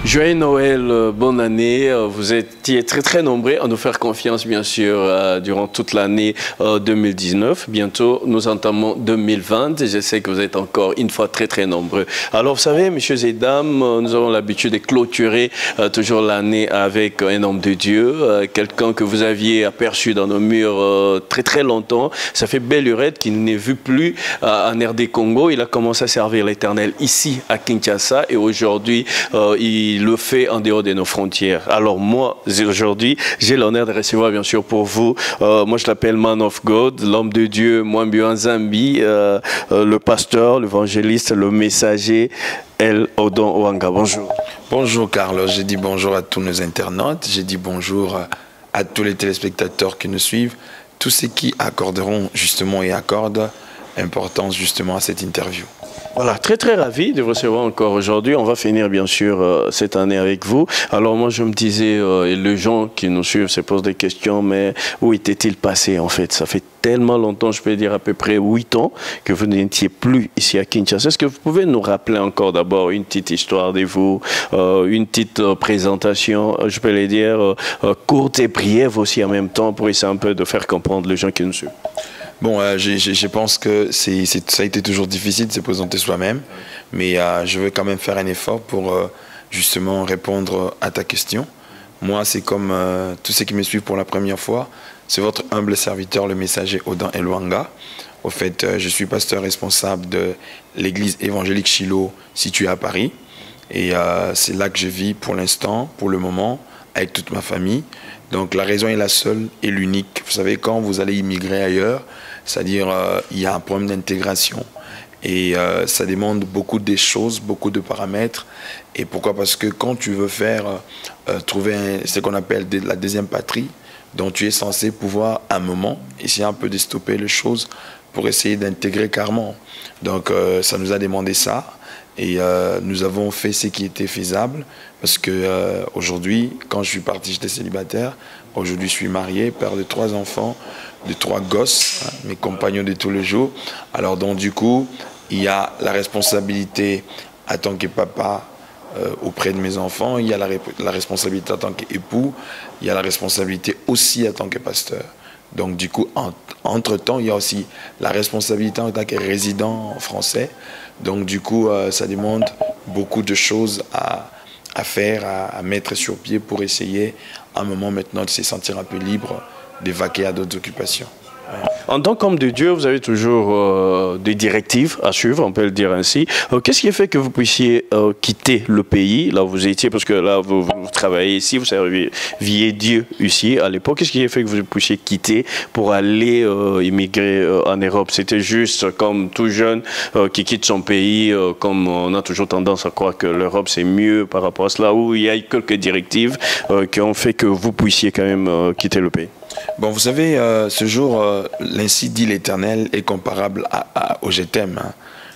Joyeux Noël, bonne année. Vous étiez très nombreux à nous faire confiance, bien sûr, durant toute l'année 2019. Bientôt, nous entamons 2020 et je sais que vous êtes encore une fois très nombreux. Alors, vous savez, messieurs et dames, nous avons l'habitude de clôturer toujours l'année avec un homme de Dieu, quelqu'un que vous aviez aperçu dans nos murs très longtemps. Ça fait belle lurette qu'il n'est vu plus en RD Congo. Il a commencé à servir l'Éternel ici à Kinshasa et aujourd'hui, il le fait en dehors de nos frontières. Alors moi, aujourd'hui, j'ai l'honneur de recevoir bien sûr pour vous, moi je l'appelle Man of God, l'homme de Dieu, Mwambio Nzambi, le pasteur, l'évangéliste, le messager, El Odon Owanga. Bonjour. Bonjour Carlos, j'ai dit bonjour à tous nos internautes, j'ai dit bonjour à tous les téléspectateurs qui nous suivent, tous ceux qui accorderont justement et accordent importance justement à cette interview. Voilà, très ravi de vous recevoir encore aujourd'hui. On va finir bien sûr cette année avec vous. Alors moi je me disais, les gens qui nous suivent se posent des questions, mais où était-il passé en fait? Ça fait tellement longtemps, je peux dire à peu près 8 ans, que vous n'étiez plus ici à Kinshasa. Est-ce que vous pouvez nous rappeler encore d'abord une petite histoire de vous, une petite présentation, je peux les dire, courte et brève aussi en même temps, pour essayer un peu de faire comprendre les gens qui nous suivent? Bon, je pense que ça a été toujours difficile de se présenter soi-même, mais je veux quand même faire un effort pour justement répondre à ta question. Moi, c'est comme tous ceux qui me suivent pour la première fois, c'est votre humble serviteur, le messager Odon Owanga. Au fait, je suis pasteur responsable de l'église évangélique Shiloh située à Paris. Et c'est là que je vis pour l'instant, pour le moment, avec toute ma famille. Donc la raison est la seule et l'unique. Vous savez, quand vous allez immigrer ailleurs, c'est-à-dire il y a un problème d'intégration. Et ça demande beaucoup de choses, beaucoup de paramètres. Et pourquoi? Parce que quand tu veux faire, trouver ce qu'on appelle la deuxième patrie, dont tu es censé pouvoir, à un moment, essayer un peu de stopper les choses pour essayer d'intégrer carrément. Donc ça nous a demandé ça. Et nous avons fait ce qui était faisable. Parce que aujourd'hui, quand je suis parti, j'étais célibataire. Aujourd'hui, je suis marié, père de 3 enfants, de 3 gosses, hein, mes compagnons de tous les jours. Alors donc du coup, il y a la responsabilité en tant que papa auprès de mes enfants, il y a la responsabilité en tant qu'époux, il y a la responsabilité aussi en tant que pasteur. Donc du coup, entre-temps, il y a aussi la responsabilité en tant que résident français. Donc du coup, ça demande beaucoup de choses à faire, à mettre sur pied pour essayer, à un moment maintenant, de se sentir un peu libre, d'évacuer à d'autres occupations. Ouais. En tant qu'homme de Dieu, vous avez toujours des directives à suivre, on peut le dire ainsi. Qu'est-ce qui a fait que vous puissiez quitter le pays, là où vous étiez, parce que là, vous travaillez ici, vous serviez Dieu ici à l'époque. Qu'est-ce qui a fait que vous puissiez quitter pour aller immigrer en Europe? C'était juste comme tout jeune qui quitte son pays, comme on a toujours tendance à croire que l'Europe c'est mieux par rapport à cela, où il y a quelques directives qui ont fait que vous puissiez quand même quitter le pays? Bon, vous savez, ce jour, l'ainsi dit l'Éternel est comparable au je t'aime. Hein.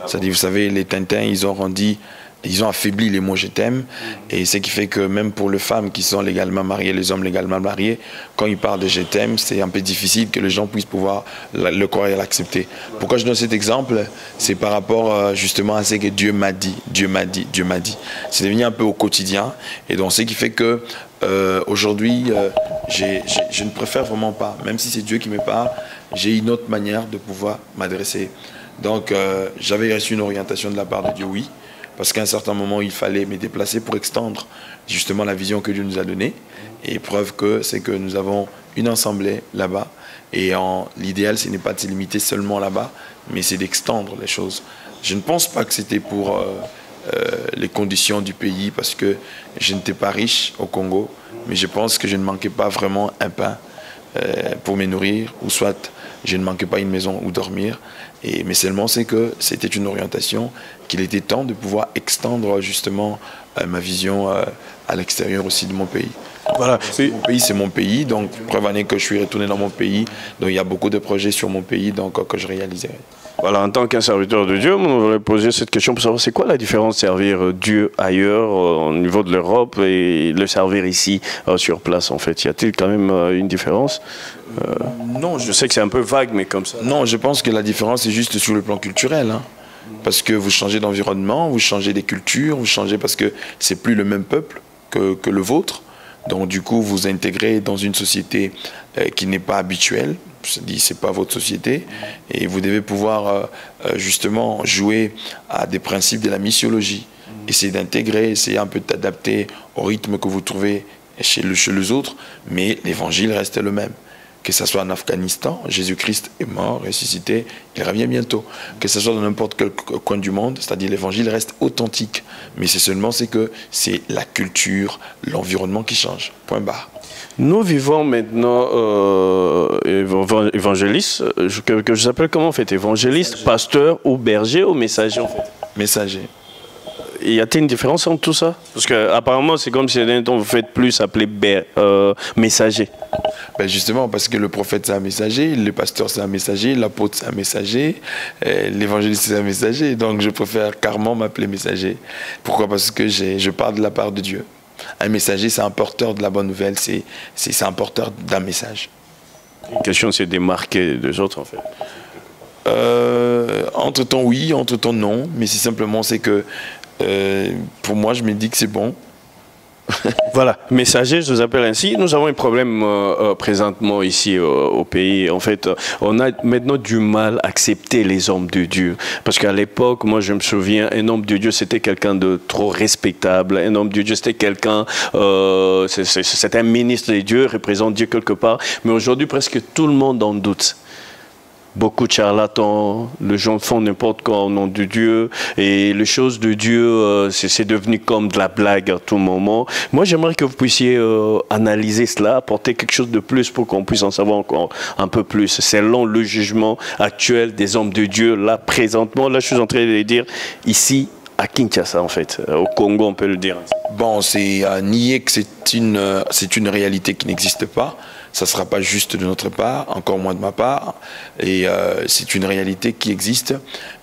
C'est-à-dire, vous savez, les Tintins, ils ont affaibli les mots je t'aime. Et ce qui fait que même pour les femmes qui sont légalement mariées, les hommes légalement mariés, quand ils parlent de je t'aime, c'est un peu difficile que les gens puissent pouvoir le croire et l'accepter. Pourquoi je donne cet exemple? C'est par rapport justement à ce que Dieu m'a dit, Dieu m'a dit, Dieu m'a dit. C'est devenu un peu au quotidien. Et donc, ce qui fait que aujourd'hui, je ne préfère vraiment pas, même si c'est Dieu qui me parle, j'ai une autre manière de pouvoir m'adresser. Donc, j'avais reçu une orientation de la part de Dieu, oui, parce qu'à un certain moment, il fallait me déplacer pour extendre justement la vision que Dieu nous a donnée. Et preuve que c'est que nous avons une assemblée là-bas. Et l'idéal, ce n'est pas de se limiter seulement là-bas, mais c'est d'extendre les choses. Je ne pense pas que c'était pour les conditions du pays, parce que je n'étais pas riche au Congo, mais je pense que je ne manquais pas vraiment un pain pour me nourrir, ou soit je ne manquais pas une maison où dormir. Mais seulement c'est que c'était une orientation qu'il était temps de pouvoir extendre justement ma vision à l'extérieur aussi de mon pays. Voilà. Mon pays, c'est mon pays, donc preuve en est que je suis retourné dans mon pays, donc il y a beaucoup de projets sur mon pays donc, que je réaliserai. Voilà, en tant qu'un serviteur de Dieu, on voudrait poser cette question pour savoir c'est quoi la différence de servir Dieu ailleurs, au niveau de l'Europe, et le servir ici, sur place en fait. Y a-t-il quand même une différence? Non, je sais que c'est un peu vague, mais comme ça. Non, je pense que la différence est juste sur le plan culturel. Hein. Parce que vous changez d'environnement, vous changez des cultures, vous changez parce que c'est plus le même peuple que le vôtre. Donc du coup, vous intégrez dans une société qui n'est pas habituelle. Je dis, c'est pas votre société. Et vous devez pouvoir justement jouer à des principes de la missiologie. Essayer d'intégrer, essayer un peu d'adapter au rythme que vous trouvez chez les autres. Mais l'évangile reste le même. Que ce soit en Afghanistan, Jésus-Christ est mort, ressuscité, il revient bientôt. Que ce soit dans n'importe quel coin du monde, c'est-à-dire l'évangile reste authentique. Mais c'est seulement que c'est la culture, l'environnement qui change. Point barre. Nous vivons maintenant évangéliste, que je s'appelle comment en fait? Évangéliste, pasteur ou berger ou messager en fait? Messager. Y a-t-il une différence entre tout ça? Parce qu'apparemment, c'est comme si vous faites plus appeler messager. Ben justement, parce que le prophète, c'est un messager, le pasteur, c'est un messager, l'apôtre, c'est un messager, l'évangéliste, c'est un messager. Donc, je préfère carrément m'appeler messager. Pourquoi? Parce que je parle de la part de Dieu. Un messager, c'est un porteur de la bonne nouvelle, c'est un porteur d'un message. La question, c'est de démarquer des autres, en fait. Entre-temps, oui, entre-temps, non. Mais c'est simplement, c'est que pour moi, je me dis que c'est bon. Voilà, messager, je vous appelle ainsi. Nous avons un problème présentement ici au pays. En fait, on a maintenant du mal à accepter les hommes de Dieu. Parce qu'à l'époque, moi je me souviens, un homme de Dieu, c'était quelqu'un de trop respectable. Un homme de Dieu, c'était quelqu'un, c'était un ministre de Dieu, représente Dieu quelque part. Mais aujourd'hui, presque tout le monde en doute. Beaucoup de charlatans, les gens font n'importe quoi au nom de Dieu et les choses de Dieu, c'est devenu comme de la blague à tout moment. Moi, j'aimerais que vous puissiez analyser cela, apporter quelque chose de plus pour qu'on puisse en savoir encore un peu plus. Selon le jugement actuel des hommes de Dieu, là, présentement, là, je suis en train de dire ici, à Kinshasa, en fait, au Congo, on peut le dire. Bon, c'est à nier que c'est une réalité qui n'existe pas. Ça ne sera pas juste de notre part, encore moins de ma part. Et c'est une réalité qui existe.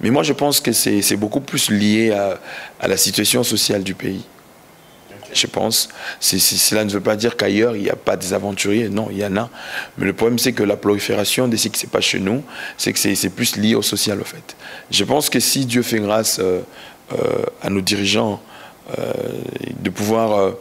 Mais moi, je pense que c'est beaucoup plus lié à la situation sociale du pays. Je pense. Cela ne veut pas dire qu'ailleurs, il n'y a pas des aventuriers. Non, il y en a. Mais le problème, c'est que la prolifération de ce qui n'est pas chez nous, c'est que c'est plus lié au social, au fait. Je pense que si Dieu fait grâce à nos dirigeants de pouvoir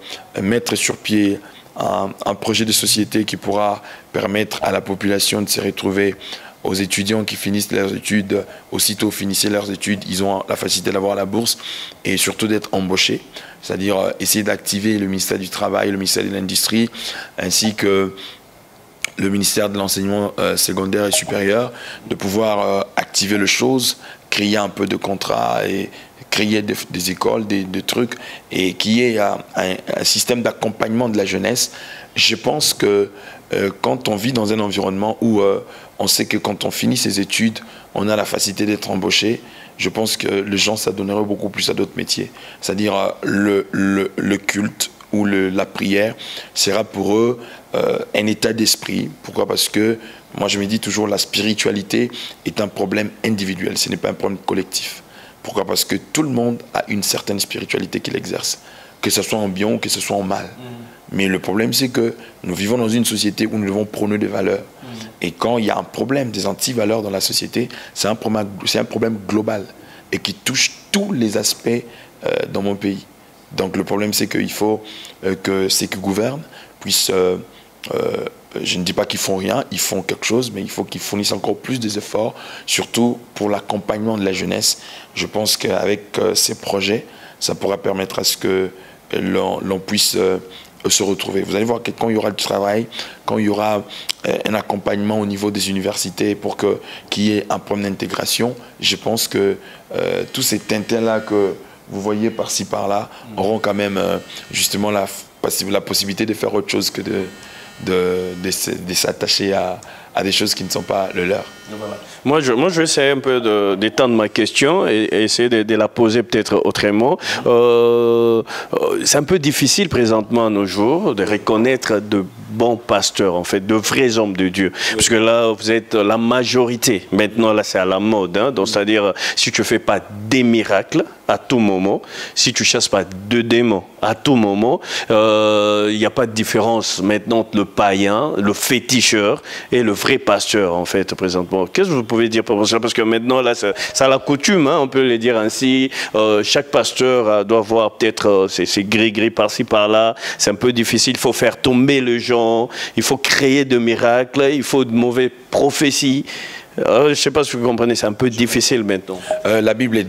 mettre sur pied un projet de société qui pourra permettre à la population de se retrouver, aux étudiants qui finissent leurs études, aussitôt finissaient leurs études, ils ont la facilité d'avoir la bourse et surtout d'être embauchés, c'est-à-dire essayer d'activer le ministère du Travail, le ministère de l'Industrie, ainsi que le ministère de l'Enseignement secondaire et supérieur, de pouvoir activer les choses, créer un peu de contrats et créer des écoles, des trucs, et qu'il y ait un système d'accompagnement de la jeunesse. Je pense que quand on vit dans un environnement où on sait que quand on finit ses études, on a la facilité d'être embauché, je pense que les gens s'adonneraient beaucoup plus à d'autres métiers. C'est-à-dire le culte ou la prière sera pour eux un état d'esprit. Pourquoi? Parce que moi je me dis toujours la spiritualité est un problème individuel, ce n'est pas un problème collectif. Pourquoi? Parce que tout le monde a une certaine spiritualité qu'il exerce, que ce soit en bien ou que ce soit en mal. Mais le problème, c'est que nous vivons dans une société où nous devons prôner des valeurs. Et quand il y a un problème des anti-valeurs dans la société, c'est un problème global et qui touche tous les aspects dans mon pays. Donc le problème, c'est qu'il faut que ceux qui gouvernent puissent... je ne dis pas qu'ils font rien, ils font quelque chose, mais il faut qu'ils fournissent encore plus des efforts, surtout pour l'accompagnement de la jeunesse. Je pense qu'avec ces projets, ça pourra permettre à ce que l'on puisse se retrouver. Vous allez voir que quand il y aura du travail, quand il y aura un accompagnement au niveau des universités pour qu'il y ait un problème d'intégration, je pense que tous ces tintins-là que vous voyez par-ci, par-là, auront quand même justement la possibilité de faire autre chose que de s'attacher à des choses qui ne sont pas le leur. Voilà. Moi, je vais essayer un peu d'étendre ma question et essayer de la poser peut-être autrement. C'est un peu difficile présentement à nos jours de reconnaître de bons pasteurs, en fait, de vrais hommes de Dieu. Oui. Parce que là, vous êtes la majorité. Maintenant, là, c'est à la mode. Hein? Donc, c'est-à-dire, si tu ne fais pas des miracles à tout moment, si tu ne chasses pas de démons à tout moment, il n'y a pas de différence maintenant entre le païen, le féticheur et le vrai pasteur, en fait, présentement. Qu'est-ce que vous pouvez dire pour ça? Parce que maintenant, là, ça a la coutume, hein, on peut le dire ainsi. Chaque pasteur doit avoir peut-être ses gris-gris par-ci, par-là. C'est un peu difficile. Il faut faire tomber les gens. Il faut créer de miracles. Il faut de mauvaises prophéties. Je ne sais pas si vous comprenez, c'est un peu difficile maintenant. La Bible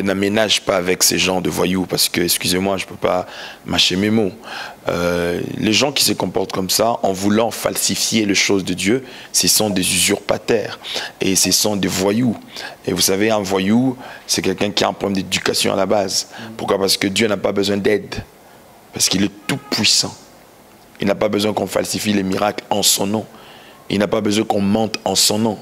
n'aménage pas avec ces gens de voyous, parce que, excusez-moi, je ne peux pas mâcher mes mots. Les gens qui se comportent comme ça, en voulant falsifier les choses de Dieu, ce sont des usurpateurs et ce sont des voyous. Et vous savez, un voyou, c'est quelqu'un qui a un problème d'éducation à la base. Pourquoi? Parce que Dieu n'a pas besoin d'aide, parce qu'il est tout puissant. Il n'a pas besoin qu'on falsifie les miracles en son nom. Il n'a pas besoin qu'on mente en son nom.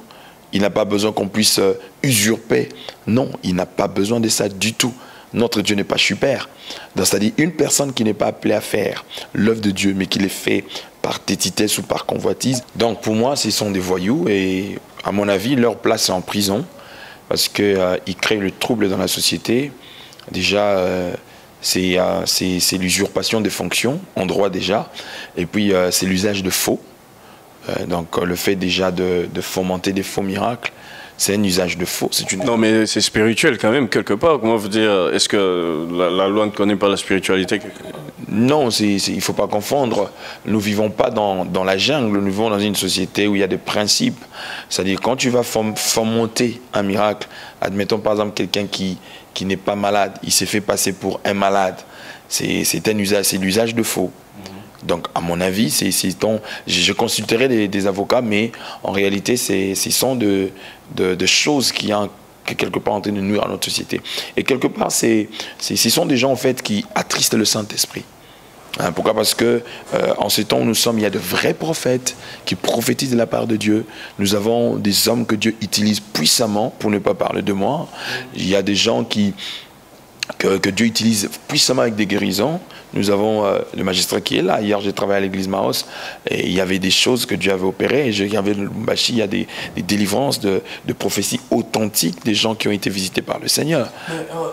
Il n'a pas besoin qu'on puisse usurper. Non, il n'a pas besoin de ça du tout. Notre Dieu n'est pas super. C'est-à-dire une personne qui n'est pas appelée à faire l'œuvre de Dieu, mais qui l'est fait par tétitesse ou par convoitise. Donc pour moi, ce sont des voyous et à mon avis, leur place est en prison parce qu'ils créent le trouble dans la société. Déjà, c'est l'usurpation des fonctions, en droit déjà. Et puis, c'est l'usage de faux. Donc le fait déjà de fomenter des faux miracles, c'est un usage de faux. Non, mais c'est spirituel quand même, quelque part. Comment vous dire, est-ce que la loi ne connaît pas la spiritualité? Non, il ne faut pas confondre. Nous ne vivons pas dans la jungle, nous vivons dans une société où il y a des principes. C'est-à-dire, quand tu vas fomenter un miracle, admettons par exemple quelqu'un qui n'est pas malade, il s'est fait passer pour un malade, c'est l'usage de faux. Donc, à mon avis, je consulterai des avocats, mais en réalité, ce sont de choses qui quelque part en train de nuire à notre société. Et quelque part, ce sont des gens en fait qui attristent le Saint-Esprit. Hein, pourquoi? Parce que en ce temps où nous sommes, il y a de vrais prophètes qui prophétisent de la part de Dieu. Nous avons des hommes que Dieu utilise puissamment, pour ne pas parler de moi. Il y a des gens que Dieu utilise puissamment avec des guérisons. Nous avons le magistrat qui est là. Hier, j'ai travaillé à l'église Maos et il y avait des choses que Dieu avait opérées. Il y avait le Lumbashi, il y a des délivrances de prophéties authentiques des gens qui ont été visités par le Seigneur.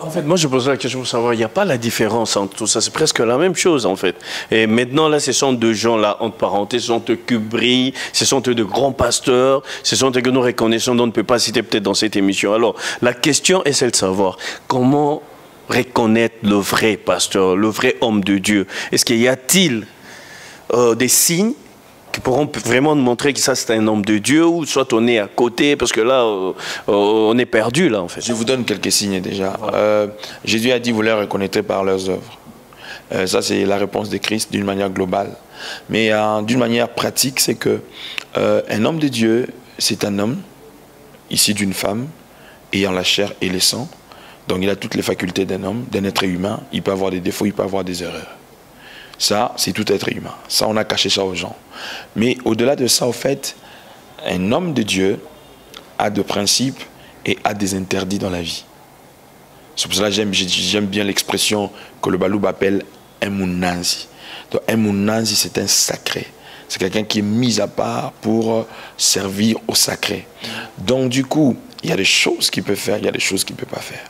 En fait, moi, je pose la question pour savoir, il n'y a pas la différence entre tout ça. C'est presque la même chose, en fait. Et maintenant, là, ce sont deux gens-là, entre parenthèses, ce sont eux qui brillent, ce sont eux de grands pasteurs, ce sont eux que nous reconnaissons, dont on ne peut pas citer peut-être dans cette émission. Alors, la question est celle de savoir comment reconnaître le vrai pasteur, le vrai homme de Dieu. Est-ce qu'il y a-t-il des signes qui pourront vraiment nous montrer que ça c'est un homme de Dieu, ou soit on est à côté, parce que là on est perdu là en fait. Je vous donne quelques signes déjà. Voilà. Jésus a dit vous les reconnaîtrez par leurs œuvres. Ça c'est la réponse de Christ d'une manière globale. Mais d'une manière pratique, c'est que un homme de Dieu, c'est un homme issu d'une femme ayant la chair et le sang. Donc il a toutes les facultés d'un homme, d'un être humain. Il peut avoir des défauts, il peut avoir des erreurs. Ça, c'est tout être humain. Ça, on a caché ça aux gens. Mais au-delà de ça, au fait, un homme de Dieu a des principes et a des interdits dans la vie. C'est pour cela que j'aime bien l'expression que le Baloub appelle un mounanzi. Donc un mounanzi, c'est un sacré. C'est quelqu'un qui est mis à part pour servir au sacré. Donc du coup, il y a des choses qu'il peut faire, il y a des choses qu'il ne peut pas faire.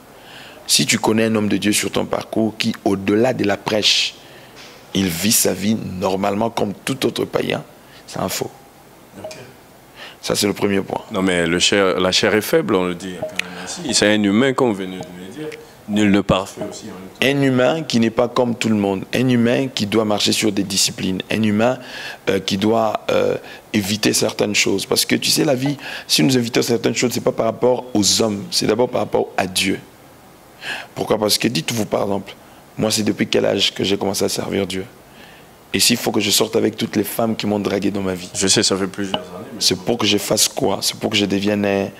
Si tu connais un homme de Dieu sur ton parcours qui, au-delà de la prêche, il vit sa vie normalement comme tout autre païen, c'est un faux. Okay. Ça, c'est le premier point. Non, mais la chair est faible, on le dit. C'est un humain, comme vous venez de le dire. Nul ne parfait aussi. Un humain qui n'est pas comme tout le monde. Un humain qui doit marcher sur des disciplines. Un humain qui doit éviter certaines choses. Parce que tu sais, la vie, si nous évitons certaines choses, ce n'est pas par rapport aux hommes, c'est d'abord par rapport à Dieu. Pourquoi? Parce que dites-vous par exemple, moi c'est depuis quel âge que j'ai commencé à servir Dieu? Et s'il faut que je sorte avec toutes les femmes qui m'ont dragué dans ma vie? Je sais, ça fait plusieurs années. C'est pour que je fasse quoi? C'est pour que je devienne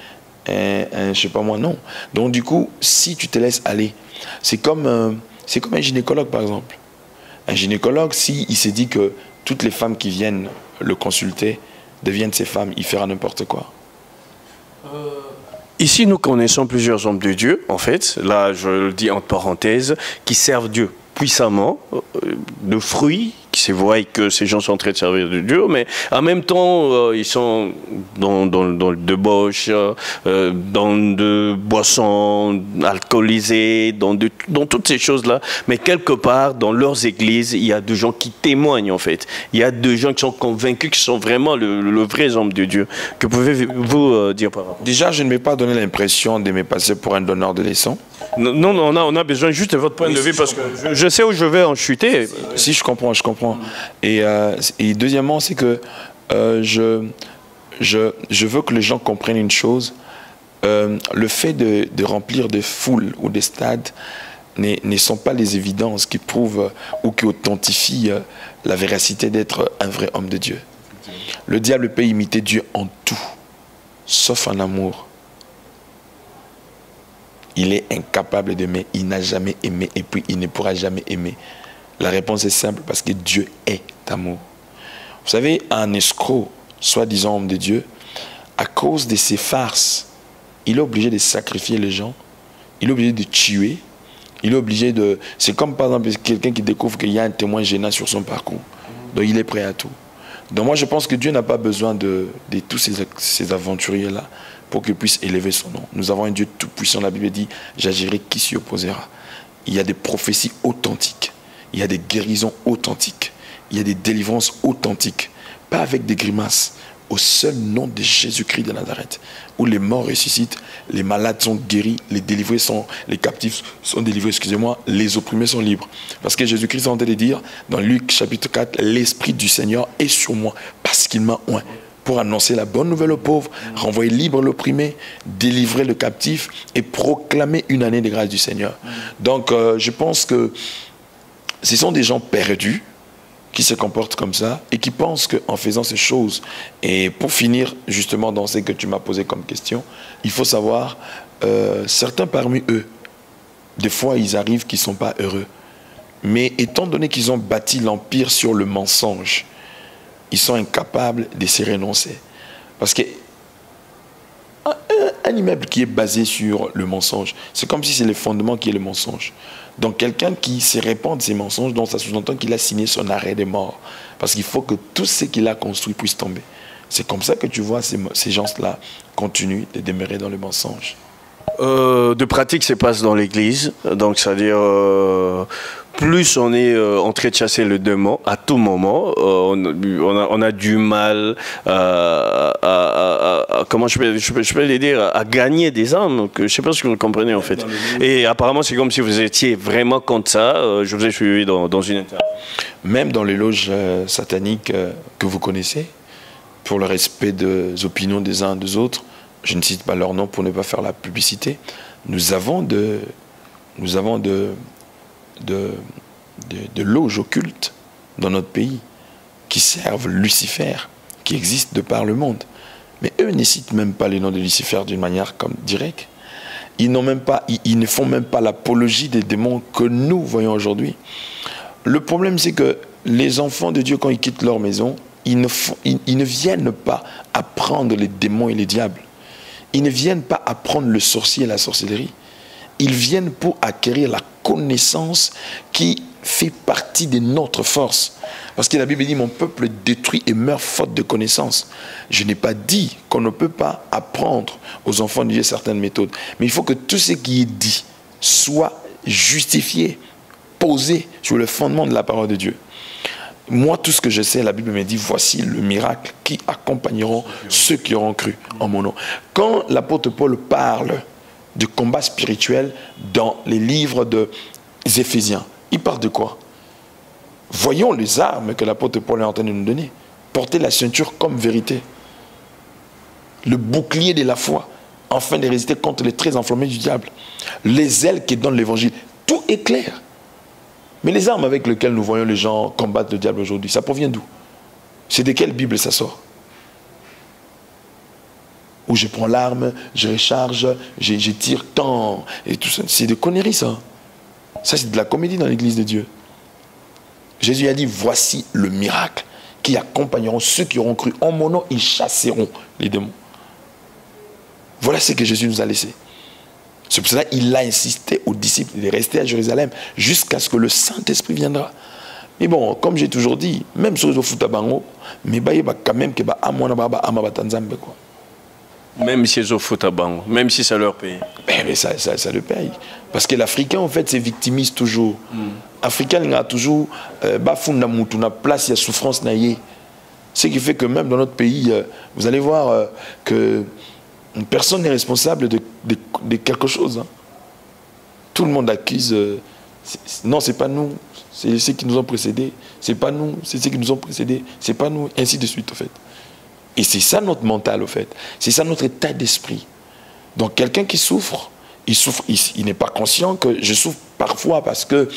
je sais pas moi, non. Donc du coup, si tu te laisses aller, c'est comme un gynécologue par exemple. Un gynécologue, s'il se dit que toutes les femmes qui viennent le consulter deviennent ses femmes, il fera n'importe quoi. Ici, nous connaissons plusieurs hommes de Dieu, en fait, là je le dis entre parenthèses, qui servent Dieu puissamment, de fruits se voit que ces gens sont en train de servir de Dieu, mais en même temps, ils sont dans le débauche, dans de boissons alcoolisées, dans toutes ces choses-là. Mais quelque part, dans leurs églises, il y a des gens qui témoignent, en fait. Il y a des gens qui sont convaincus qu'ils sont vraiment le vrai homme de Dieu. Que pouvez-vous dire par rapport? Déjà, je ne vais pas donner l'impression de me passer pour un donneur de leçons. Non, on a besoin juste de votre point de vue parce que je sais où je vais en chuter. Si, je comprends. Et deuxièmement, c'est que je veux que les gens comprennent une chose. Le fait de remplir des foules ou des stades ne sont pas les évidences qui prouvent ou qui authentifient la véracité d'être un vrai homme de Dieu. Le diable peut imiter Dieu en tout, sauf en amour. Il est incapable d'aimer, il n'a jamais aimé et puis il ne pourra jamais aimer. La réponse est simple, parce que Dieu est amour. Vous savez, un escroc, soi-disant homme de Dieu, à cause de ses farces, il est obligé de sacrifier les gens, il est obligé de tuer, il est obligé de... C'est comme par exemple quelqu'un qui découvre qu'il y a un témoin gênant sur son parcours. Donc il est prêt à tout. Donc moi je pense que Dieu n'a pas besoin de tous ces aventuriers-là pour qu'il puisse élever son nom. Nous avons un Dieu tout-puissant, la Bible dit, j'agirai qui s'y opposera. Il y a des prophéties authentiques, il y a des guérisons authentiques, il y a des délivrances authentiques, pas avec des grimaces, au seul nom de Jésus-Christ de Nazareth, où les morts ressuscitent, les malades sont guéris, les captifs sont délivrés, excusez-moi, les opprimés sont libres. Parce que Jésus-Christ est en train de dire, dans Luc chapitre 4, l'Esprit du Seigneur est sur moi, parce qu'il m'a oint, pour annoncer la bonne nouvelle aux pauvres, renvoyer libre l'opprimé, délivrer le captif et proclamer une année de grâce du Seigneur. Donc je pense que ce sont des gens perdus, qui se comportent comme ça et qui pensent qu'en faisant ces choses, et pour finir justement dans ce que tu m'as posé comme question, il faut savoir, certains parmi eux, des fois ils arrivent qu'ils ne sont pas heureux. Mais étant donné qu'ils ont bâti l'empire sur le mensonge, ils sont incapables de se renoncer. Parce que un immeuble qui est basé sur le mensonge, c'est comme si c'est le fondement qui est le mensonge. Donc quelqu'un qui se répand de ces mensonges, donc ça sous-entend qu'il a signé son arrêt des morts. Parce qu'il faut que tout ce qu'il a construit puisse tomber. C'est comme ça que tu vois ces gens-là continuent de demeurer dans le mensonge. De pratique se passe dans l'église, donc c'est-à-dire plus on est en train de chasser le démon à tout moment, on a du mal comment je peux les dire, à gagner des âmes, que je ne sais pas si vous comprenez en fait. Et apparemment c'est comme si vous étiez vraiment contre ça, je vous ai suivi dans une interview. Même dans les loges sataniques que vous connaissez, pour le respect des opinions des uns et des autres, je ne cite pas leur nom pour ne pas faire la publicité, nous avons de loges occultes dans notre pays qui servent Lucifer, qui existent de par le monde. Mais eux ne citent même pas les noms de Lucifer d'une manière comme directe. Ils ne font même pas l'apologie des démons que nous voyons aujourd'hui. Le problème, c'est que les enfants de Dieu, quand ils quittent leur maison, ils ne viennent pas apprendre les démons et les diables. Ils ne viennent pas apprendre le sorcier et la sorcellerie. Ils viennent pour acquérir la connaissance qui fait partie de notre force. Parce que la Bible dit, mon peuple détruit et meurt faute de connaissance. Je n'ai pas dit qu'on ne peut pas apprendre aux enfants de Dieu certaines méthodes. Mais il faut que tout ce qui est dit soit justifié, posé sur le fondement de la parole de Dieu. Moi, tout ce que je sais, la Bible me dit, voici le miracle qui accompagneront ceux qui auront cru en mon nom. Quand l'apôtre Paul parle du combat spirituel dans les livres des Éphésiens, il parle de quoi? Voyons les armes que l'apôtre Paul est en train de nous donner. Porter la ceinture comme vérité. Le bouclier de la foi, afin de résister contre les traits enflammés du diable. Les ailes qui donnent l'évangile. Tout est clair. Mais les armes avec lesquelles nous voyons les gens combattre le diable aujourd'hui, ça provient d'où? C'est de quelle Bible ça sort? Où je prends l'arme, je recharge, je tire tant, et tout ça. C'est de conneries ça. Ça c'est de la comédie dans l'église de Dieu. Jésus a dit, voici le miracle qui accompagneront ceux qui auront cru. En mon nom, ils chasseront les démons. Voilà ce que Jésus nous a laissé. C'est pour cela qu'il a insisté aux disciples de rester à Jérusalem jusqu'à ce que le Saint-Esprit viendra. Mais bon, comme j'ai toujours dit, même sur le foot à Bango, mais bah, quand même que bah, quoi. Même si ils ont foot à Bango, même si ça leur paye. Mais ça le paye. Parce que l'Africain, en fait, se victimise toujours. L'Africain, il a toujours na place, il y a souffrance naïe. Ce qui fait que même dans notre pays, vous allez voir que personne n'est responsable de quelque chose. Hein. Tout le monde accuse. Non, c'est pas nous. C'est ceux qui nous ont précédés. C'est pas nous. C'est ceux qui nous ont précédés. C'est pas nous. Ainsi de suite, en fait. Et c'est ça notre mental, au fait. C'est ça notre état d'esprit. Donc, quelqu'un qui souffre, il n'est pas conscient que je souffre parfois parce que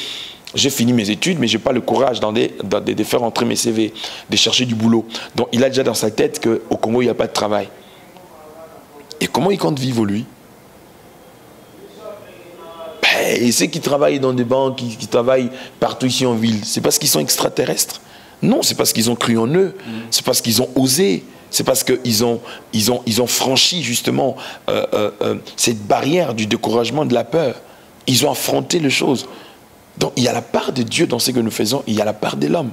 j'ai fini mes études, mais je n'ai pas le courage de faire entrer mes CV, de chercher du boulot. Donc, il a déjà dans sa tête qu'au Congo, il n'y a pas de travail. Et comment il compte vivre, lui? Et ceux qui travaillent dans des banques, qui travaillent partout ici en ville, c'est parce qu'ils sont extraterrestres? Non, c'est parce qu'ils ont cru en eux. C'est parce qu'ils ont osé. C'est parce qu'ils ont franchi justement cette barrière du découragement, de la peur. Ils ont affronté les choses. Donc il y a la part de Dieu dans ce que nous faisons, il y a la part de l'homme.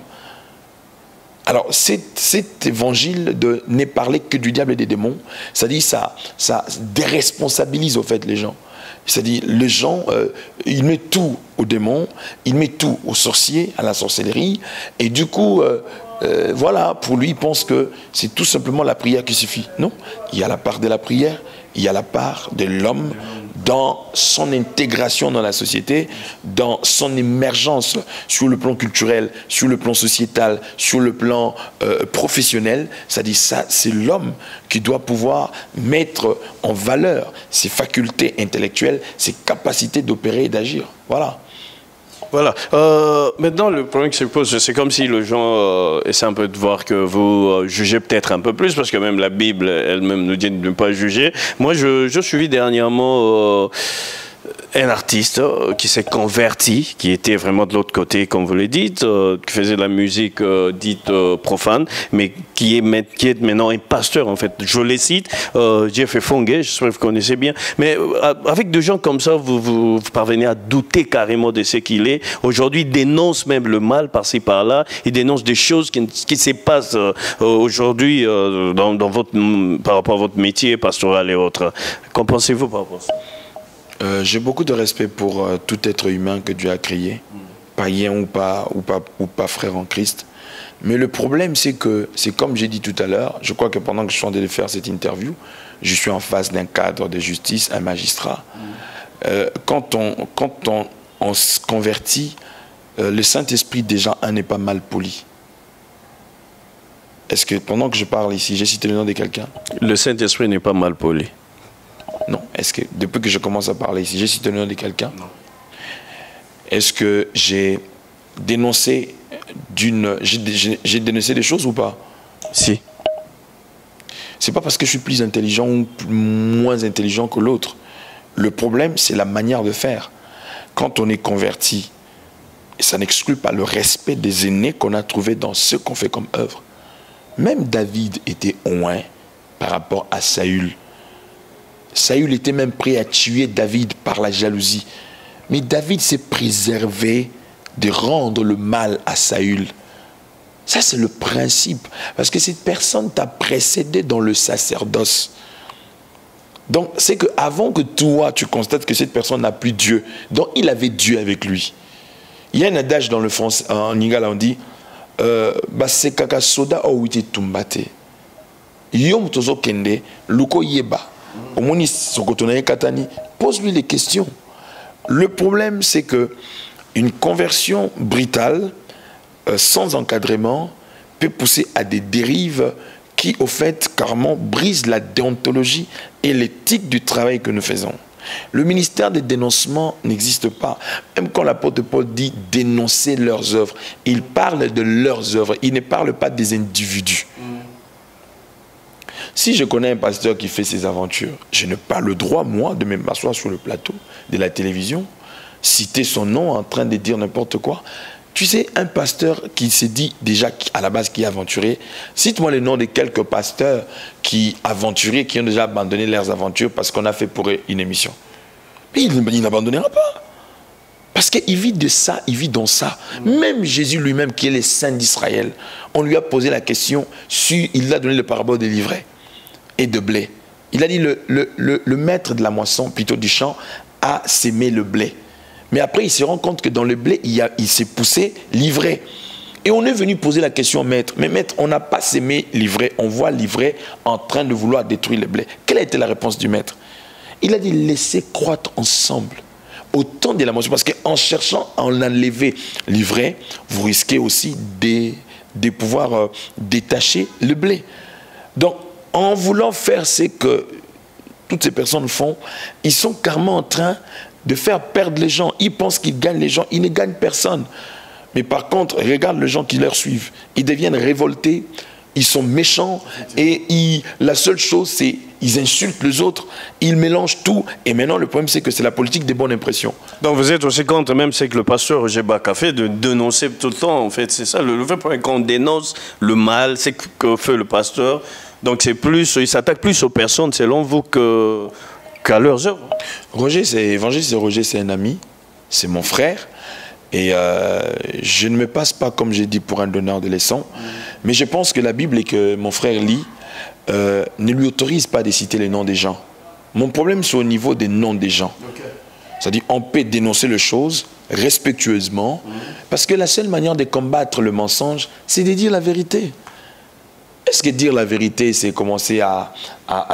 Alors cet évangile de ne parler que du diable et des démons, c'est-à-dire ça déresponsabilise au fait les gens. C'est-à-dire les gens, ils mettent tout aux démons, ils mettent tout aux sorciers, à la sorcellerie, et du coup, voilà, pour lui, il pense que c'est tout simplement la prière qui suffit. Non, il y a la part de la prière, il y a la part de l'homme dans son intégration dans la société, dans son émergence sur le plan culturel, sur le plan sociétal, sur le plan professionnel. C'est-à-dire ça, c'est l'homme qui doit pouvoir mettre en valeur ses facultés intellectuelles, ses capacités d'opérer et d'agir. Voilà. Voilà. Maintenant, le problème qui se pose, c'est comme si les gens essaient un peu de voir que vous jugez peut-être un peu plus, parce que même la Bible elle-même nous dit de ne pas juger. Moi, je suivis dernièrement un artiste qui s'est converti, qui était vraiment de l'autre côté, comme vous le dites, qui faisait de la musique dite profane, mais qui est maintenant un pasteur, en fait. Je les cite, Jeff Fongue, je sais que vous connaissez bien, mais avec des gens comme ça, vous parvenez à douter carrément de ce qu'il est. Aujourd'hui, il dénonce même le mal par-ci, par-là, il dénonce des choses qui se passent aujourd'hui par rapport à votre métier pastoral et autres. Qu'en pensez-vous par rapport à ça? J'ai beaucoup de respect pour tout être humain que Dieu a créé, païen ou pas frère en Christ. Mais le problème, c'est que, c'est comme j'ai dit tout à l'heure, je crois que pendant que je suis en train de faire cette interview, je suis en face d'un cadre de justice, un magistrat. Quand on se convertit, le Saint-Esprit déjà n'est pas mal poli. Est-ce que pendant que je parle ici, j'ai cité le nom de quelqu'un? Le Saint-Esprit n'est pas mal poli. Non. Est-ce que, depuis que je commence à parler ici, j'ai cité le nom de quelqu'un? Non. Est-ce que j'ai dénoncé j'ai dénoncé des choses ou pas? Si. C'est pas parce que je suis plus intelligent ou moins intelligent que l'autre. Le problème, c'est la manière de faire. Quand on est converti, ça n'exclut pas le respect des aînés qu'on a trouvés dans ce qu'on fait comme œuvre. Même David était oint par rapport à Saül. Saül était même prêt à tuer David par la jalousie. Mais David s'est préservé de rendre le mal à Saül. Ça, c'est le principe. Parce que cette personne t'a précédé dans le sacerdoce. Donc, c'est qu'avant que toi, tu constates que cette personne n'a plus Dieu, donc il avait Dieu avec lui. Il y a un adage dans le français, en Lingala, on dit c'est kaka soda o wite tumbate. Yom tozo kende, luko yeba. Pose-lui les questions. Le problème, c'est que une conversion brutale, sans encadrement, peut pousser à des dérives qui, au fait, carrément brisent la déontologie et l'éthique du travail que nous faisons. Le ministère des dénoncements n'existe pas. Même quand l'apôtre Paul dit dénoncer leurs œuvres, il parle de leurs œuvres, il ne parle pas des individus. Si je connais un pasteur qui fait ses aventures, je n'ai pas le droit, moi, de m'asseoir sur le plateau de la télévision, citer son nom en train de dire n'importe quoi. Tu sais, un pasteur qui s'est dit déjà à la base qui est aventuré, cite-moi le nom de quelques pasteurs qui aventuriers, qui ont déjà abandonné leurs aventures parce qu'on a fait pour eux une émission. Mais il n'abandonnera pas. Parce qu'il vit de ça, il vit dans ça. Même Jésus lui-même, qui est le Saint d'Israël, on lui a posé la question, il a donné le parabole de l'ivraie et de blé. Il a dit, le maître de la moisson, plutôt du champ, a sémé le blé. Mais après, il se rend compte que dans le blé, il s'est poussé l'ivraie. Et on est venu poser la question au maître. Mais maître, on n'a pas sémé l'ivraie, on voit l'ivraie en train de vouloir détruire le blé. Quelle a été la réponse du maître? Il a dit, laissez croître ensemble au temps de la moisson. Parce qu'en cherchant à enlever l'ivraie, vous risquez aussi de pouvoir détacher le blé. Donc, en voulant faire ce que toutes ces personnes font, ils sont carrément en train de faire perdre les gens. Ils pensent qu'ils gagnent les gens, ils ne gagnent personne. Mais par contre, regarde les gens qui leur suivent. Ils deviennent révoltés, ils sont méchants et la seule chose, c'est ils insultent les autres, ils mélangent tout. Et maintenant, le problème, c'est que c'est la politique des bonnes impressions. Donc vous êtes aussi contre, même c'est que le pasteur Roger Bach a fait, de dénoncer tout le temps, en fait. C'est ça, le vrai problème, qu'on dénonce le mal, c'est que fait le pasteur. Donc c'est plus, il s'attaque plus aux personnes, selon vous, qu'à leurs œuvres. Roger, c'est un ami, c'est mon frère. Et je ne me passe pas, comme j'ai dit, pour un donneur de leçons. Mais je pense que la Bible, et que mon frère lit, ne lui autorise pas de citer les noms des gens. Mon problème, c'est au niveau des noms des gens. C'est-à-dire, on peut dénoncer les choses respectueusement, parce que la seule manière de combattre le mensonge, c'est de dire la vérité. Est-ce que dire la vérité, c'est commencer à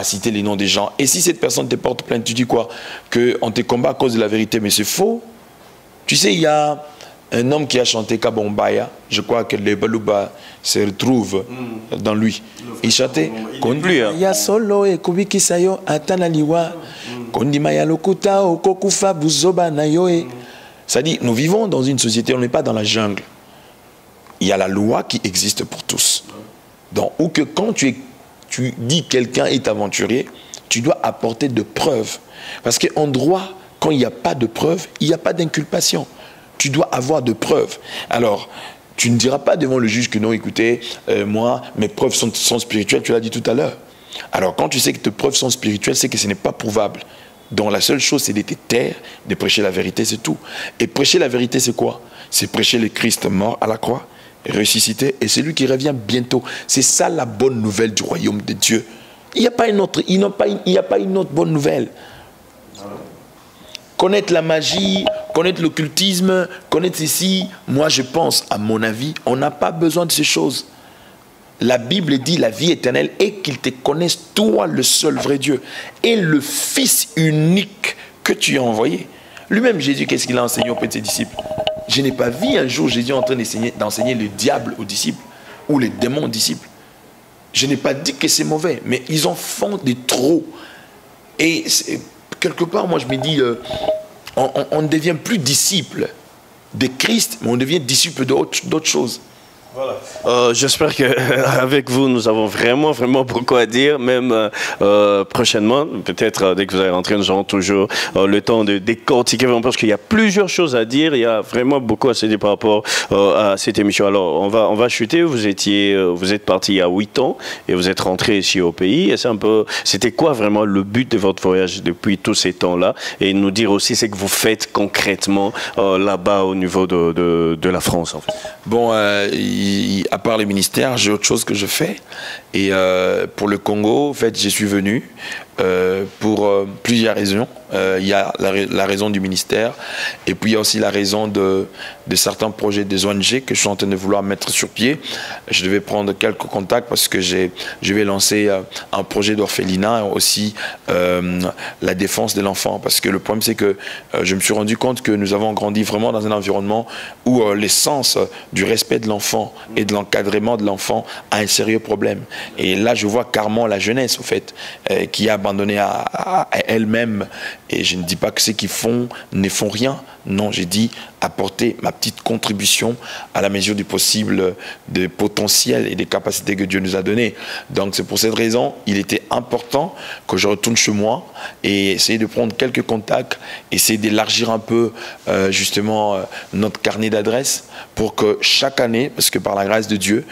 citer les noms des gens? Et si cette personne te porte plainte, tu dis quoi? Qu'on te combat à cause de la vérité, mais c'est faux. Tu sais, il y a un homme qui a chanté Kabombaya. Je crois que les Balouba se retrouvent dans lui. Il chantait Kondimaya solo e kubikisayo atanaliwa Kondimaya lokuta okokufa buzoba nayoe. Ça dit, nous vivons dans une société, on n'est pas dans la jungle. Il y a la loi qui existe pour tous. Donc, ou que quand tu dis quelqu'un est aventurier, tu dois apporter de preuves. Parce qu'en droit, quand il n'y a pas de preuves, il n'y a pas d'inculpation. Tu dois avoir de preuves. Alors, tu ne diras pas devant le juge que non, écoutez, moi, mes preuves sont spirituelles, tu l'as dit tout à l'heure. Alors, quand tu sais que tes preuves sont spirituelles, c'est que ce n'est pas prouvable. Donc, la seule chose, c'est de te taire, de prêcher la vérité, c'est tout. Et prêcher la vérité, c'est quoi? C'est prêcher le Christ mort à la croix, ressuscité, et c'est lui qui revient bientôt. C'est ça la bonne nouvelle du royaume de Dieu. Il n'y a pas une autre, il n'y a pas une autre bonne nouvelle. Connaître la magie, connaître l'occultisme, connaître ceci, moi je pense, à mon avis, on n'a pas besoin de ces choses. La Bible dit la vie éternelle et qu'ils te connaissent, toi le seul vrai Dieu, et le Fils unique que tu as envoyé. Lui-même Jésus, qu'est-ce qu'il a enseigné auprès de ses disciples? Je n'ai pas vu un jour Jésus en train d'enseigner le diable aux disciples, ou les démons aux disciples. Je n'ai pas dit que c'est mauvais, mais ils en font des trop. Et quelque part, moi je me dis, on ne devient plus disciple de Christ, mais on devient disciple d'autres choses. Voilà. J'espère qu'avec vous, nous avons vraiment beaucoup à dire, même prochainement. Peut-être dès que vous allez rentrer, nous aurons toujours le temps de décortiquer, parce qu'il y a plusieurs choses à dire. Il y a vraiment beaucoup à se dire par rapport à cette émission. Alors, on va chuter. Vous êtes parti il y a 8 ans et vous êtes rentré ici au pays. Et c'était quoi vraiment le but de votre voyage depuis tous ces temps-là? Et nous dire aussi ce que vous faites concrètement là-bas au niveau de la France, en fait. Bon, à part le ministère, j'ai autre chose que je fais. Et pour le Congo, en fait, je suis venu pour plusieurs raisons. Il y a la raison du ministère, et puis il y a aussi la raison de certains projets des ONG que je suis en train de vouloir mettre sur pied. Je devais prendre quelques contacts parce que je vais lancer un projet d'orphelinat, aussi la défense de l'enfant. Parce que le problème, c'est que je me suis rendu compte que nous avons grandi vraiment dans un environnement où l'essence du respect de l'enfant et de l'encadrement de l'enfant a un sérieux problème. Et là, je vois carrément la jeunesse, au fait, qui est abandonnée à elle-même. Et je ne dis pas que ceux qui font ne font rien. Non, j'ai dit apporter ma petite contribution à la mesure du possible des potentiels et des capacités que Dieu nous a données. Donc c'est pour cette raison, il était important que je retourne chez moi et essayer de prendre quelques contacts, essayer d'élargir un peu justement notre carnet d'adresses pour que chaque année, parce que par la grâce de Dieu,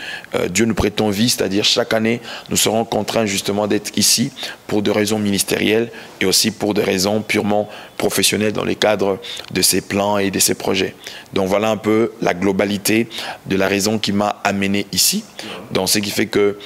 Dieu nous prête en vie, c'est-à-dire chaque année, nous serons contraints justement d'être ici pour des raisons ministérielles et aussi pour des raisons purement professionnelles dans les cadres de ces plans et de ces projets. Donc voilà un peu la globalité de la raison qui m'a amené ici. Donc ce qui fait que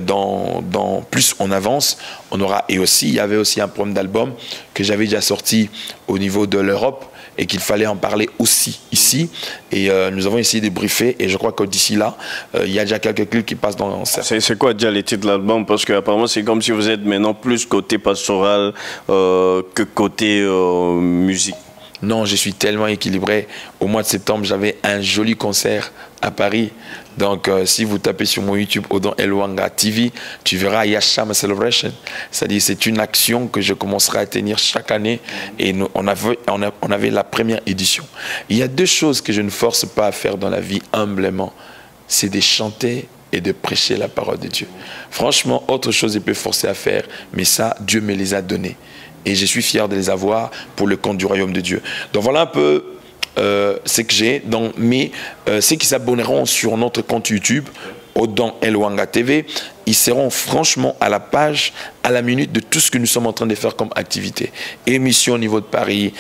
dans plus on avance, on aura, et aussi il y avait aussi un problème d'album que j'avais déjà sorti au niveau de l'Europe et qu'il fallait en parler aussi ici. Et nous avons essayé de briefer et je crois que d'ici là, il y a déjà quelques clips qui passent dans... C'est quoi déjà les titres de l'album? Parce qu'apparemment c'est comme si vous êtes maintenant plus côté pastoral que côté musique. Non, je suis tellement équilibré. Au mois de septembre, j'avais un joli concert à Paris. Donc, si vous tapez sur mon YouTube Odon Elwanga TV, tu verras Yasham Celebration. C'est-à-dire, c'est une action que je commencerai à tenir chaque année. Et on avait la première édition. Il y a deux choses que je ne force pas à faire dans la vie humblement. C'est de chanter et de prêcher la parole de Dieu. Franchement, autre chose, je peux forcer à faire. Mais ça, Dieu me les a donnés. Et je suis fier de les avoir pour le compte du royaume de Dieu. Donc voilà un peu ce que j'ai. Mais ceux qui s'abonneront sur notre compte YouTube, Odon Elwanga TV, ils seront franchement à la page, à la minute de tout ce que nous sommes en train de faire comme activité. Émission au niveau de Paris,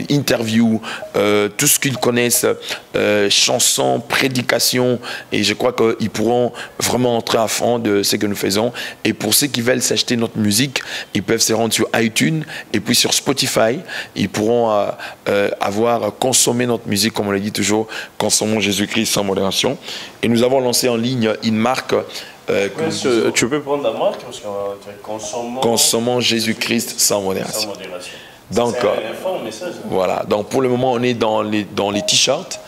interview, tout ce qu'ils connaissent, chansons, prédications. Et je crois qu'ils pourront vraiment entrer à fond de ce que nous faisons. Et pour ceux qui veulent s'acheter notre musique, ils peuvent se rendre sur iTunes et puis sur Spotify. Ils pourront avoir consommé notre musique, comme on le dit toujours, consommons Jésus-Christ sans modération. Et nous avons lancé en ligne une marque. Tu peux prendre la marque parce que consommons Jésus-Christ sans modération. Donc, voilà. Donc pour le moment, on est dans les t-shirts.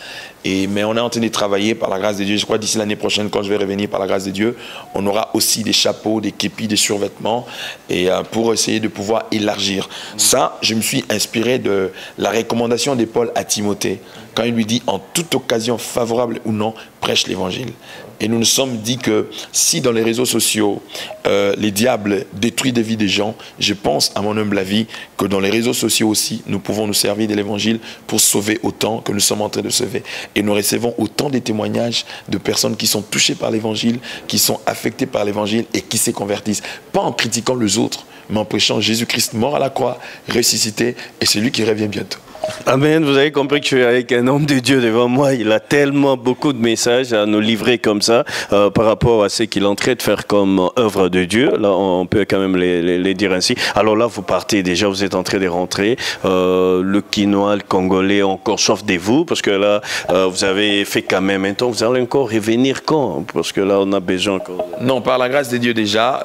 Mais on est en train de travailler par la grâce de Dieu. Je crois d'ici l'année prochaine, quand je vais revenir par la grâce de Dieu, on aura aussi des chapeaux, des képis, des survêtements et pour essayer de pouvoir élargir. Ça, je me suis inspiré de la recommandation de Paul à Timothée quand il lui dit en toute occasion favorable ou non, prêche l'évangile. Et nous nous sommes dit que si dans les réseaux sociaux, les diables détruisent des vies des gens, je pense à mon humble avis que dans les réseaux sociaux aussi, nous pouvons nous servir de l'évangile pour sauver autant que nous sommes en train de sauver. Et nous recevons autant de témoignages de personnes qui sont touchées par l'évangile, qui sont affectées par l'évangile et qui se convertissent. Pas en critiquant les autres, mais en prêchant Jésus-Christ mort à la croix, ressuscité, et celui qui revient bientôt. Amen, vous avez compris que je suis avec un homme de Dieu devant moi. Il a tellement beaucoup de messages à nous livrer comme ça par rapport à ce qu'il est en train de faire comme œuvre de Dieu. Là, on peut quand même les dire ainsi. Alors là, vous partez déjà, vous êtes en train de rentrer. Le quinoa, le congolais, encore soif de vous, parce que là, vous avez fait quand même un temps. Vous allez encore revenir quand? Parce que là, on a besoin encore. Non, par la grâce de Dieu déjà,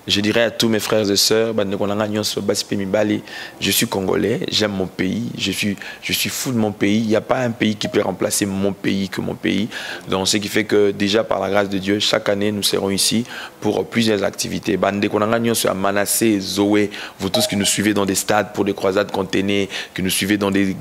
je dirais à tous mes frères et sœurs, je suis congolais, j'aime mon pays. Je suis fou de mon pays. Il n'y a pas un pays qui peut remplacer mon pays que mon pays. Donc, ce qui fait que déjà, par la grâce de Dieu, chaque année, nous serons ici pour plusieurs activités. Manassé, Zoé, vous tous qui nous suivez dans des stades pour des croisades contenées, qui nous suivez dans des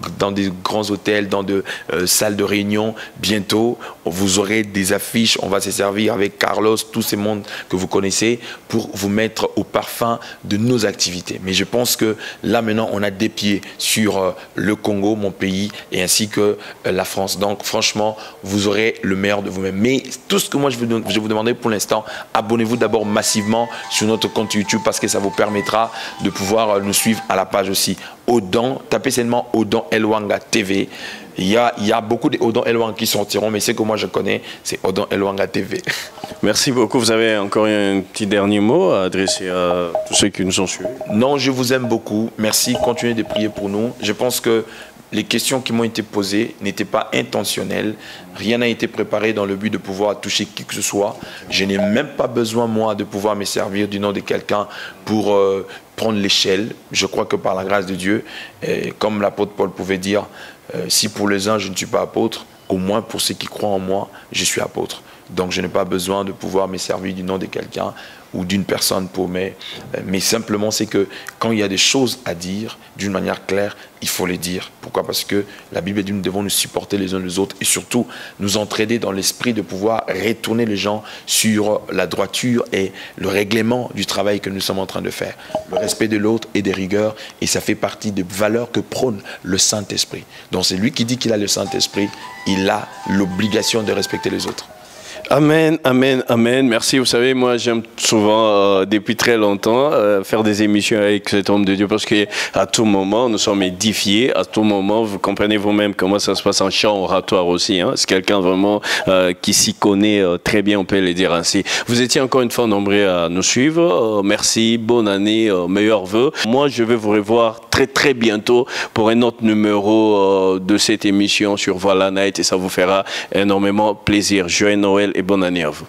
grands hôtels, dans des salles de réunion, bientôt, vous aurez des affiches. On va se servir avec Carlos, tous ces mondes que vous connaissez, pour vous mettre au parfum de nos activités. Mais je pense que là, maintenant, on a des pieds sur le Congo, mon pays, et ainsi que la France. Donc, franchement, vous aurez le meilleur de vous-même. Mais tout ce que moi, je vais vous demander pour l'instant, abonnez-vous d'abord massivement sur notre compte YouTube parce que ça vous permettra de pouvoir nous suivre à la page aussi. Odon, tapez seulement Odon Elwanga TV. Il y a beaucoup d'Odon Elwanga qui sortiront, mais ce que moi je connais, c'est Odon Elwanga TV. Merci beaucoup. Vous avez encore un petit dernier mot à adresser à tous ceux qui nous ont suivis? Non, je vous aime beaucoup. Merci. Continuez de prier pour nous. Je pense que les questions qui m'ont été posées n'étaient pas intentionnelles. Rien n'a été préparé dans le but de pouvoir toucher qui que ce soit. Je n'ai même pas besoin, moi, de pouvoir me servir du nom de quelqu'un pour prendre l'échelle. Je crois que par la grâce de Dieu, comme l'apôtre Paul pouvait dire, si pour les uns je ne suis pas apôtre, au moins pour ceux qui croient en moi, je suis apôtre. Donc je n'ai pas besoin de pouvoir me servir du nom de quelqu'un ou d'une personne pour mais simplement c'est que quand il y a des choses à dire d'une manière claire, il faut les dire. Pourquoi? Parce que la Bible dit que nous devons nous supporter les uns les autres et surtout nous entraider dans l'esprit de pouvoir retourner les gens sur la droiture et le règlement du travail que nous sommes en train de faire. Le respect de l'autre et des rigueurs, et ça fait partie des valeurs que prône le Saint-Esprit. Donc c'est lui qui dit qu'il a le Saint-Esprit, il a l'obligation de respecter les autres. Amen, amen, amen. Merci. Vous savez, moi, j'aime souvent, depuis très longtemps, faire des émissions avec cet homme de Dieu parce qu'à tout moment, nous sommes édifiés. À tout moment, vous comprenez vous-même comment ça se passe en chant oratoire aussi. Hein. C'est quelqu'un vraiment qui s'y connaît très bien, on peut le dire ainsi. Vous étiez encore une fois nombreux à nous suivre. Merci, bonne année, meilleurs vœux. Moi, je vais vous revoir très, très bientôt pour un autre numéro de cette émission sur Voilà Night et ça vous fera énormément plaisir. Joyeux Noël et bonne année à vous.